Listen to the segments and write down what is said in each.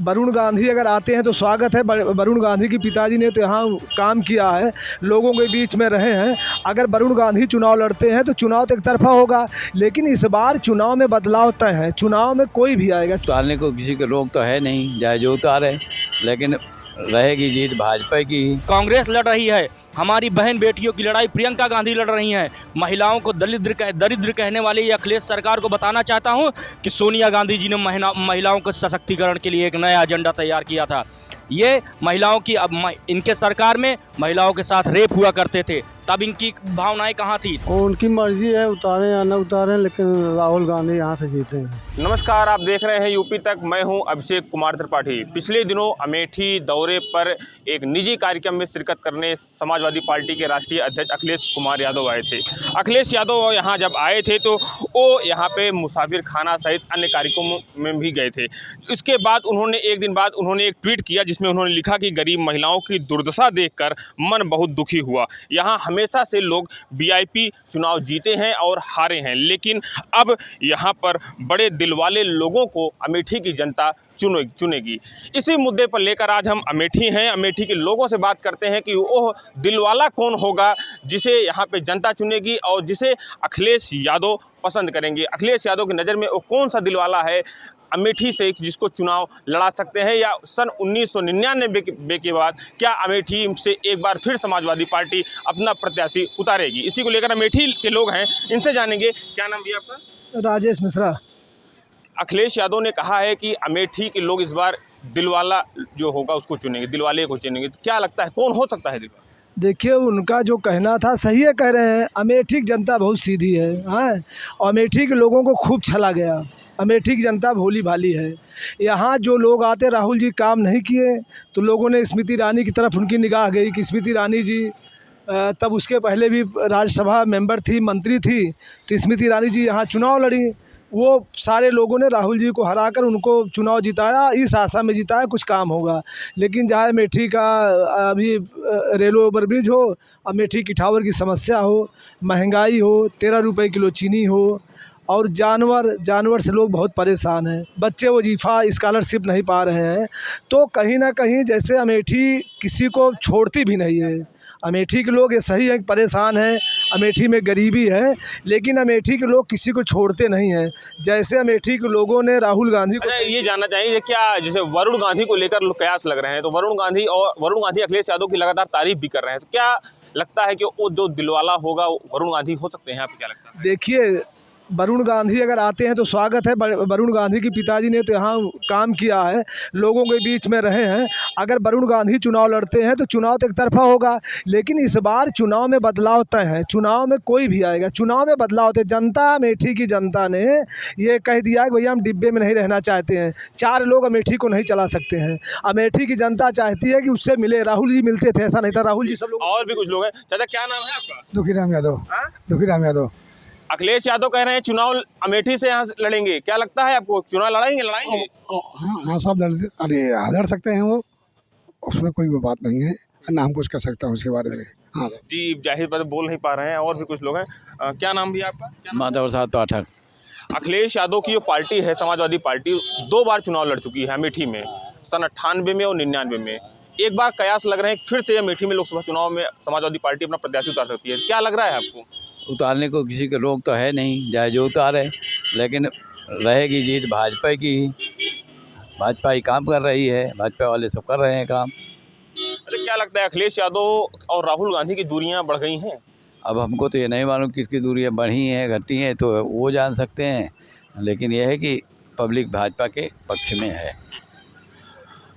वरुण गांधी अगर आते हैं तो स्वागत है। वरुण गांधी के पिताजी ने तो यहाँ काम किया है, लोगों के बीच में रहे हैं। अगर वरुण गांधी चुनाव लड़ते हैं तो चुनाव तो एक तरफा होगा, लेकिन इस बार चुनाव में बदलाव तय है। चुनाव में कोई भी आएगा। उतारने को किसी को रोक तो है नहीं, चाहे जो उतारे, लेकिन रहेगी जीत भाजपा की ही। कांग्रेस लड़ रही है, हमारी बहन बेटियों की लड़ाई प्रियंका गांधी लड़ रही हैं। महिलाओं को दरिद्र कहने वाली ये अखिलेश सरकार को बताना चाहता हूं कि सोनिया गांधी जी ने महिलाओं के सशक्तिकरण के लिए एक नया एजेंडा तैयार किया था। ये महिलाओं की अब इनके सरकार में महिलाओं के साथ रेप हुआ करते थे, तब इनकी भावनाएं कहाँ थी? और उनकी मर्जी है, उतारें या न उतारें, लेकिन राहुल गांधी यहाँ से जीते हैं। नमस्कार, आप देख रहे हैं यूपी तक। मैं हूं अभिषेक कुमार त्रिपाठी। पिछले दिनों अमेठी दौरे पर एक निजी कार्यक्रम में शिरकत करने समाजवादी पार्टी के राष्ट्रीय अध्यक्ष अखिलेश कुमार यादव आए थे। अखिलेश यादव यहां जब आए थे तो वो यहां पे मुसाफिर खाना सहित अन्य कार्यक्रमों में भी गए थे। इसके बाद उन्होंने एक दिन बाद एक ट्वीट किया जिसमें उन्होंने लिखा कि गरीब महिलाओं की दुर्दशा देखकर मन बहुत दुखी हुआ। यहाँ हमेशा से लोग वीआईपी चुनाव जीते हैं और हारे हैं, लेकिन अब यहाँ पर बड़े दिलवाले लोगों को अमेठी की जनता चुनेगी। इसी मुद्दे पर लेकर आज हम अमेठी हैं। अमेठी के लोगों से बात करते हैं कि वो दिलवाला कौन होगा जिसे यहाँ पे जनता चुनेगी और जिसे अखिलेश यादव पसंद करेंगे। अखिलेश यादव की नज़र में वो कौन सा दिलवाला है अमेठी से जिसको चुनाव लड़ा सकते हैं, या सन 1999 के बाद क्या अमेठी से एक बार फिर समाजवादी पार्टी अपना प्रत्याशी उतारेगी। इसी को लेकर अमेठी के लोग हैं, इनसे जानेंगे। क्या नाम भी आपका? राजेश मिश्रा। अखिलेश यादव ने कहा है कि अमेठी के लोग इस बार दिलवाला जो होगा उसको चुनेंगे, दिलवाले को चुनेंगे। तो क्या लगता है कौन हो सकता है दिलवाला? देखिए, उनका जो कहना था सही है, कह रहे हैं। अमेठी की जनता बहुत सीधी है, हाँ, और अमेठी के लोगों को खूब छला गया। अमेठी की जनता भोली भाली है। यहाँ जो लोग आते, राहुल जी काम नहीं किए तो लोगों ने स्मृति ईरानी की तरफ उनकी निगाह गई कि स्मृति ईरानी जी तब उसके पहले भी राज्यसभा मेंबर थी, मंत्री थी, तो स्मृति ईरानी जी यहाँ चुनाव लड़ी। वो सारे लोगों ने राहुल जी को हराकर उनको चुनाव जिताया, इस आशा में जिताया कुछ काम होगा। लेकिन जहाँ अमेठी का अभी रेलवे ओवरब्रिज हो, अमेठी की टावर की समस्या हो, महंगाई हो, 13 रुपये किलो चीनी हो, और जानवर से लोग बहुत परेशान हैं। बच्चे वजीफ़ा स्कॉलरशिप नहीं पा रहे हैं, तो कहीं ना कहीं जैसे अमेठी किसी को छोड़ती भी नहीं है। अमेठी के लोग ये सही है परेशान हैं, अमेठी में गरीबी है, लेकिन अमेठी के लोग किसी को छोड़ते नहीं हैं। जैसे अमेठी के लोगों ने राहुल गांधी को ये जानना चाहेंगे क्या, जैसे वरुण गांधी को लेकर कयास लग रहे हैं, तो वरुण गांधी अखिलेश यादव की लगातार तारीफ भी कर रहे हैं, तो क्या लगता है कि वो जो दिलवाला होगा वरुण गांधी हो सकते हैं? आपको क्या लगता है? देखिए, वरुण गांधी अगर आते हैं तो स्वागत है। वरुण गांधी के पिताजी ने तो यहाँ काम किया है, लोगों के बीच में रहे हैं। अगर वरुण गांधी चुनाव लड़ते हैं तो चुनाव तो एक तरफा होगा, लेकिन इस बार चुनाव में बदलाव तय है। चुनाव में कोई भी आएगा, चुनाव में बदलाव तय। जनता, अमेठी की जनता ने ये कह दिया कि भैया हम डिब्बे में नहीं रहना चाहते हैं। 4 लोग अमेठी को नहीं चला सकते हैं। अमेठी की जनता चाहती है कि उससे मिले। राहुल जी मिलते थे, ऐसा नहीं था। राहुल जी सब लोग, और भी कुछ लोग हैं। चाचा क्या नाम है आपका? दुखीराम यादव। दुखीराम यादव। अखिलेश यादव कह रहे हैं चुनाव अमेठी से यहाँ लड़ेंगे, क्या लगता है आपको चुनाव लड़ाएंगे? हाँ, सब लड़ सकते हैं, वो उसमें कोई वो बात नहीं है, ना हम कुछ कर सकता हूँ उसके बारे में। हाँ जी, जाहिर बात बोल नहीं पा रहे हैं। और भी कुछ लोग हैं। क्या नाम भी आपका? माधव प्रसाद पाठक। अखिलेश यादव की जो पार्टी है समाजवादी पार्टी, 2 बार चुनाव लड़ चुकी है अमेठी में, सन 98 में और 99 में। एक बार कयास लग रहे हैं फिर से अमेठी में लोकसभा चुनाव में समाजवादी पार्टी अपना प्रत्याशी उतार सकती है। क्या लग रहा है आपको? उतारने को किसी को रोक तो है नहीं, चाहे जो उतारे, लेकिन रहेगी जीत भाजपा की ही। भाजपा ही काम कर रही है, भाजपा वाले सब कर रहे हैं काम। अरे क्या लगता है अखिलेश यादव और राहुल गांधी की दूरियां बढ़ गई हैं? अब हमको तो ये नहीं मालूम किसकी दूरियां बढ़ी हैं घटी हैं, तो वो जान सकते हैं, लेकिन यह है कि पब्लिक भाजपा के पक्ष में है।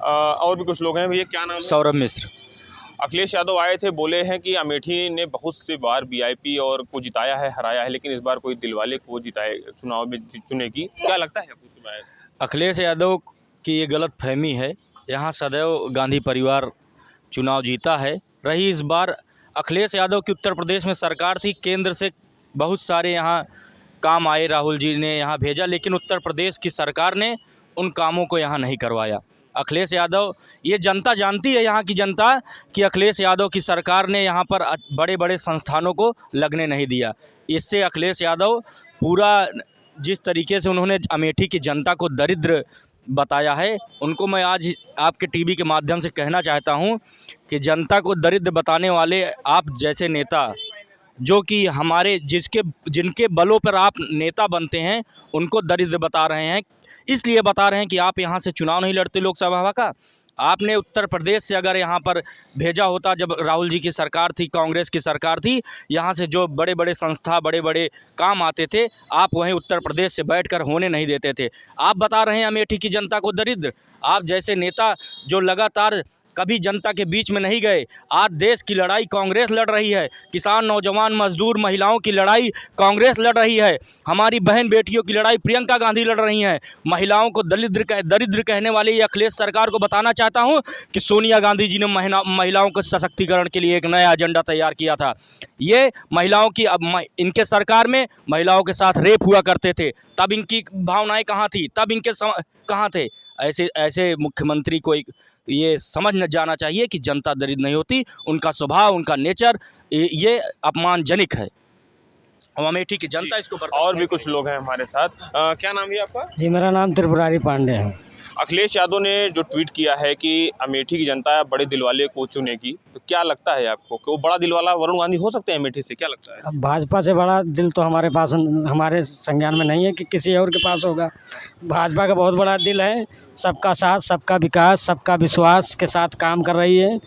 और भी कुछ लोग हैं। भैया क्या नाम है? सौरभ मिश्र। अखिलेश यादव आए थे, बोले हैं कि अमेठी ने बहुत से बार वीआईपी और को जिताया है, हराया है, लेकिन इस बार कोई दिलवाले को जिताए चुनाव में चुनेगी। क्या लगता है आपको उसके बारे में? अखिलेश यादव की ये गलत फहमी है। यहाँ सदैव गांधी परिवार चुनाव जीता है। रही इस बार अखिलेश यादव की उत्तर प्रदेश में सरकार थी, केंद्र से बहुत सारे यहाँ काम आए, राहुल जी ने यहाँ भेजा, लेकिन उत्तर प्रदेश की सरकार ने उन कामों को यहाँ नहीं करवाया। अखिलेश यादव, ये जनता जानती है, यहाँ की जनता, कि अखिलेश यादव की सरकार ने यहाँ पर बड़े बड़े संस्थानों को लगने नहीं दिया। इससे अखिलेश यादव पूरा जिस तरीके से उन्होंने अमेठी की जनता को दरिद्र बताया है, उनको मैं आज आपके टीवी के माध्यम से कहना चाहता हूं कि जनता को दरिद्र बताने वाले आप जैसे नेता, जो कि हमारे जिनके बलों पर आप नेता बनते हैं, उनको दरिद्र बता रहे हैं। इसलिए बता रहे हैं कि आप यहाँ से चुनाव नहीं लड़ते लोकसभा का। आपने उत्तर प्रदेश से अगर यहाँ पर भेजा होता, जब राहुल जी की सरकार थी, कांग्रेस की सरकार थी, यहाँ से जो बड़े बड़े संस्था, बड़े बड़े काम आते थे, आप वहीं उत्तर प्रदेश से बैठकर होने नहीं देते थे। आप बता रहे हैं अमेठी की जनता को दरिद्र। आप जैसे नेता जो लगातार कभी जनता के बीच में नहीं गए। आज देश की लड़ाई कांग्रेस लड़ रही है, किसान, नौजवान, मजदूर, महिलाओं की लड़ाई कांग्रेस लड़ रही है, हमारी बहन बेटियों की लड़ाई प्रियंका गांधी लड़ रही हैं। महिलाओं को दरिद्र कहने वाली ये अखिलेश सरकार को बताना चाहता हूं कि सोनिया गांधी जी ने महिलाओं के सशक्तिकरण के लिए एक नया एजेंडा तैयार किया था। ये महिलाओं की, अब इनके सरकार में महिलाओं के साथ रेप हुआ करते थे, तब इनकी भावनाएं कहाँ थी, तब इनके कहाँ थे। ऐसे मुख्यमंत्री को ये समझ न जाना चाहिए कि जनता दरिद्र नहीं होती, उनका स्वभाव, उनका नेचर ये अपमानजनक है। और अमेठी की जनता इसको और भी कुछ लोग हैं हमारे साथ। क्या नाम है आपका? जी, मेरा नाम त्रिपुरारी पांडे है। अखिलेश यादव ने जो ट्वीट किया है कि अमेठी की जनता बड़े दिलवाले को चुनेगी, तो क्या लगता है आपको कि वो बड़ा दिलवाला वरुण गांधी हो सकते हैं अमेठी से? क्या लगता है? अब भाजपा से बड़ा दिल तो हमारे पास, हमारे संज्ञान में नहीं है कि किसी और के पास होगा। भाजपा का बहुत बड़ा दिल है, सबका साथ, सबका विकास, सबका विश्वास के साथ काम कर रही है।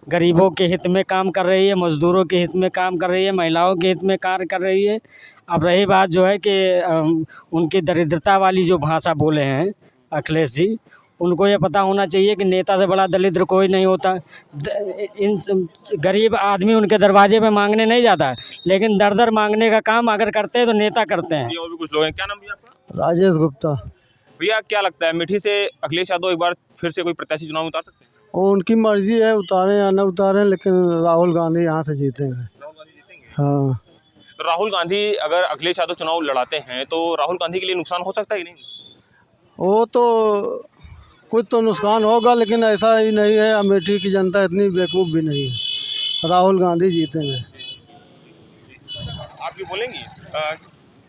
गरीबों के हित में काम कर रही है, मजदूरों के हित में काम कर रही है, महिलाओं के हित में कार्य कर रही है। अब रही बात जो है कि उनकी दरिद्रता वाली जो भाषा बोले हैं अखिलेश जी, उनको ये पता होना चाहिए कि नेता से बड़ा दरिद्र कोई नहीं होता। इन गरीब आदमी उनके दरवाजे पे मांगने नहीं जाता, लेकिन दर दर मांगने का काम अगर करते हैं तो नेता करते हैं। और भी कुछ लोग हैं। क्या नाम है आपका? राजेश गुप्ता। भैया, क्या लगता है अमेठी से अखिलेश यादव एक बार फिर से कोई प्रत्याशी चुनाव में उतार सकते हैं? और उनकी मर्जी है, उतारें या न उतारें, लेकिन राहुल गांधी यहाँ से जीतेंगे। राहुल गांधी जीतेंगे? हाँ। तो राहुल गांधी अगर अखिलेश यादव चुनाव लड़ाते हैं तो राहुल गांधी के लिए नुकसान हो सकता है कि नहीं? वो तो कुछ तो नुकसान होगा, लेकिन ऐसा ही नहीं है, अमेठी की जनता इतनी बेवकूफ़ भी नहीं है। राहुल गांधी जीतेंगे। आप भी बोलेंगी?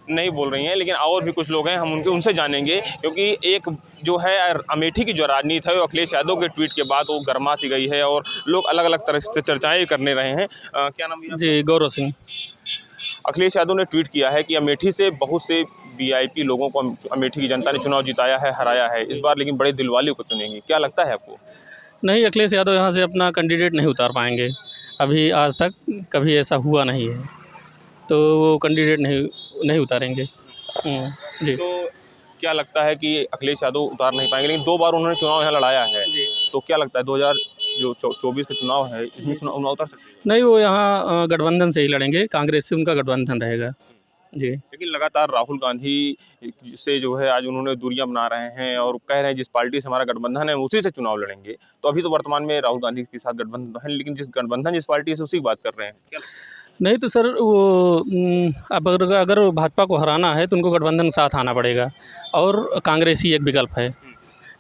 नहीं बोल रही हैं, लेकिन और भी कुछ लोग हैं, हम उनसे जानेंगे, क्योंकि एक जो है अमेठी की जो राजनीति है वो अखिलेश यादव के ट्वीट के बाद वो गर्मा सी गई है और लोग अलग अलग तरह से चर्चाएं करने रहे हैं। क्या नाम है? जी, गौरव सिंह। अखिलेश यादव ने ट्वीट किया है कि अमेठी से बहुत से वीआईपी लोगों को अमेठी की जनता ने चुनाव जिताया है, हराया है, इस बार लेकिन बड़े दिलवाले को चुनेंगे। क्या लगता है आपको? नहीं, अखिलेश यादव यहाँ से अपना कैंडिडेट नहीं उतार पाएंगे। अभी आज तक कभी ऐसा हुआ नहीं है, तो वो कैंडिडेट नहीं उतारेंगे। जी। तो क्या लगता है कि अखिलेश यादव उतार नहीं पाएंगे, लेकिन 2 बार उन्होंने चुनाव यहाँ लड़ाया है, तो क्या लगता है 2024 का चुनाव है, इसमें चुनाव उतार सकते हैं? नहीं, वो यहाँ गठबंधन से ही लड़ेंगे, कांग्रेस से उनका गठबंधन रहेगा। जी। लेकिन लगातार राहुल गांधी से जो है आज उन्होंने दूरियां बना रहे हैं और कह रहे हैं जिस पार्टी से हमारा गठबंधन है उसी से चुनाव लड़ेंगे। तो अभी तो वर्तमान में राहुल गांधी के साथ गठबंधन है, लेकिन जिस पार्टी से उसी की बात कर रहे हैं। क्या? नहीं तो सर, वो अब अगर भाजपा को हराना है तो उनको गठबंधन के साथ आना पड़ेगा, और कांग्रेस ही एक विकल्प है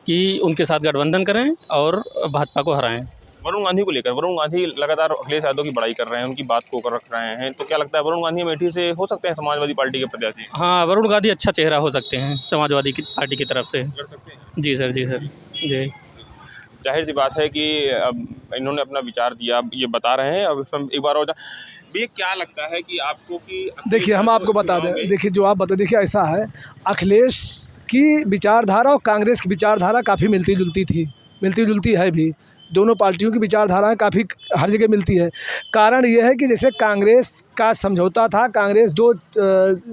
कि उनके साथ गठबंधन करें और भाजपा को हराएं। वरुण गांधी को लेकर, वरुण गांधी लगातार अखिलेश यादव की बड़ाई कर रहे हैं, उनकी बात को कर रख रहे हैं, तो क्या लगता है वरुण गांधी अमेठी से हो सकते हैं समाजवादी पार्टी के प्रत्याशी? हाँ, वरुण गांधी अच्छा चेहरा हो सकते हैं समाजवादी की पार्टी की तरफ से। कर सकते हैं? जी सर, जी सर, जी। जाहिर सी बात है कि अब इन्होंने अपना विचार दिया, ये बता रहे हैं। अब इसमें एक बार और ये क्या लगता है कि आपको कि देखिए, हम आपको बता दें, देखिए जो आप बता, देखिए ऐसा है, अखिलेश की विचारधारा और कांग्रेस की विचारधारा काफ़ी मिलती जुलती है भी। दोनों पार्टियों की विचारधाराएं काफ़ी हर जगह मिलती है। कारण ये है कि जैसे कांग्रेस का समझौता था, कांग्रेस 2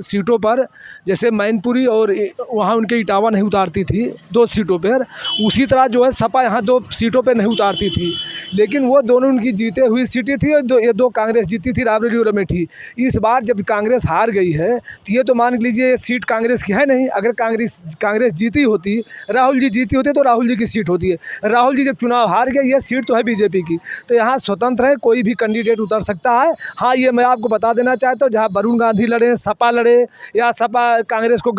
सीटों पर, जैसे मैनपुरी और वहाँ उनके इटावा नहीं उतारती थी 2 सीटों पर, उसी तरह जो है सपा यहाँ 2 सीटों पर नहीं उतारती थी, लेकिन वो दोनों उनकी जीते हुई सीटें थी और ये 2 कांग्रेस जीती थी, राबरेली और अमेठी। इस बार जब कांग्रेस हार गई है तो ये तो मान लीजिए सीट कांग्रेस की है नहीं। अगर कांग्रेस जीती होती, राहुल जी जीती होते तो राहुल जी की सीट होती है। राहुल जी जब चुनाव हार गए, ये सीट तो है बीजेपी की, तो यहाँ स्वतंत्र है, कोई भी कैंडिडेट उतर सकता है। हाँ, ये मैं आपको बता देना चाहता हूँ, जहाँ वरुण गांधी लड़े, सपा लड़े या सपा कांग्रेस को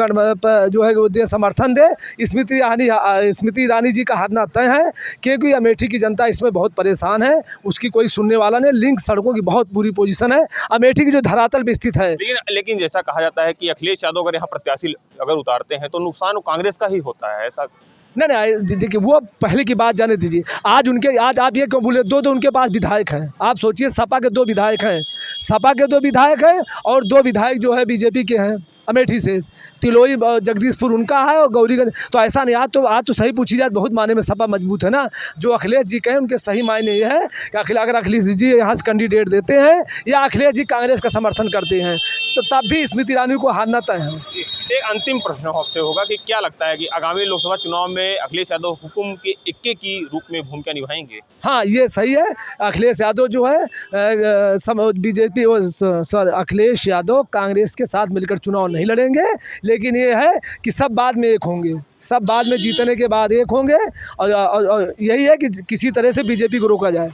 जो है वो समर्थन दे, स्मृति ईरानी जी का हारना तय है, क्योंकि अमेठी की जनता इसमें बहुत परेशान है, उसकी कोई सुनने वाला नहीं। लिंक सड़कों की बहुत बुरी पोजीशन है अमेठी की, जो धरातल पे स्थित है। लेकिन जैसा कहा जाता है कि अखिलेश यादव अगर यहाँ प्रत्याशी अगर उतारते हैं तो नुकसान कांग्रेस का ही होता है, ऐसा नहीं देखिए, वो पहले की बात जाने दीजिए। आज आप ये क्यों बोले, दो उनके पास विधायक हैं। आप सोचिए, सपा के 2 विधायक हैं, सपा के 2 विधायक हैं और 2 विधायक जो है बीजेपी के हैं अमेठी से। तिलोई जगदीशपुर उनका है और गौरीगंज। तो ऐसा नहीं, आज तो सही पूछी जाए, बहुत मायने में सपा मजबूत है ना। जो अखिलेश जी कहें उनके सही मायने ये है कि अगर अखिलेश जी यहाँ से कैंडिडेट देते हैं या अखिलेश जी कांग्रेस का समर्थन करते हैं तो तब भी स्मृति ईरानी को हारना तय है। एक अंतिम प्रश्न आपसे होगा कि क्या लगता है कि आगामी लोकसभा चुनाव में अखिलेश यादव हुकुम के इक्के की रूप में भूमिका निभाएंगे? हाँ, ये सही है। अखिलेश यादव जो है बीजेपी अखिलेश यादव कांग्रेस के साथ मिलकर चुनाव नहीं लड़ेंगे, लेकिन ये है कि सब बाद में एक होंगे, सब बाद में जीतने के बाद एक होंगे और यही है कि किसी तरह से बीजेपी को रोका जाए।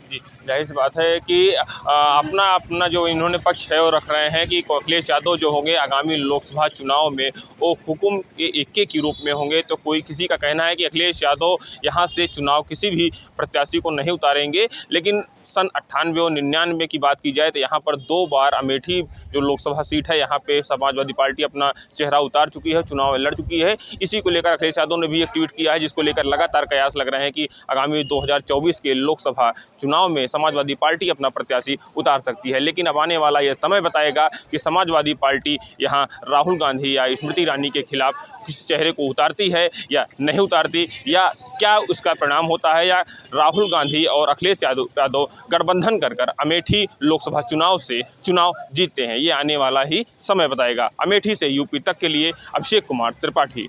जी, जाहिर सी बात है कि अपना जो इन्होंने पक्ष है वो रख रहे हैं कि अखिलेश यादव जो होंगे आगामी लोकसभा चुनाव में वो हुकुम के इक्के के रूप में होंगे। तो कोई किसी का कहना है कि अखिलेश यादव यहाँ से चुनाव किसी भी प्रत्याशी को नहीं उतारेंगे। लेकिन सन 98 और 99 की बात की जाए तो यहाँ पर 2 बार अमेठी जो लोकसभा सीट है यहाँ पे समाजवादी पार्टी अपना चेहरा उतार चुकी है, चुनाव लड़ चुकी है। इसी को लेकर अखिलेश यादव ने भी एक ट्वीट किया है, जिसको लेकर लगातार कयास लग रहे हैं कि आगामी 2024 के लोकसभा चुनाव में समाजवादी पार्टी अपना प्रत्याशी उतार सकती है। लेकिन अब आने वाला यह समय बताएगा कि समाजवादी पार्टी यहाँ राहुल गांधी या स्मृति ईरानी के खिलाफ किस चेहरे को उतारती है या नहीं उतारती, या क्या उसका परिणाम होता है, या राहुल गांधी और अखिलेश यादव गठबंधन कर अमेठी लोकसभा चुनाव से चुनाव जीतते हैं। ये आने वाला ही समय बताएगा। अमेठी से यूपी तक के लिए अभिषेक कुमार त्रिपाठी।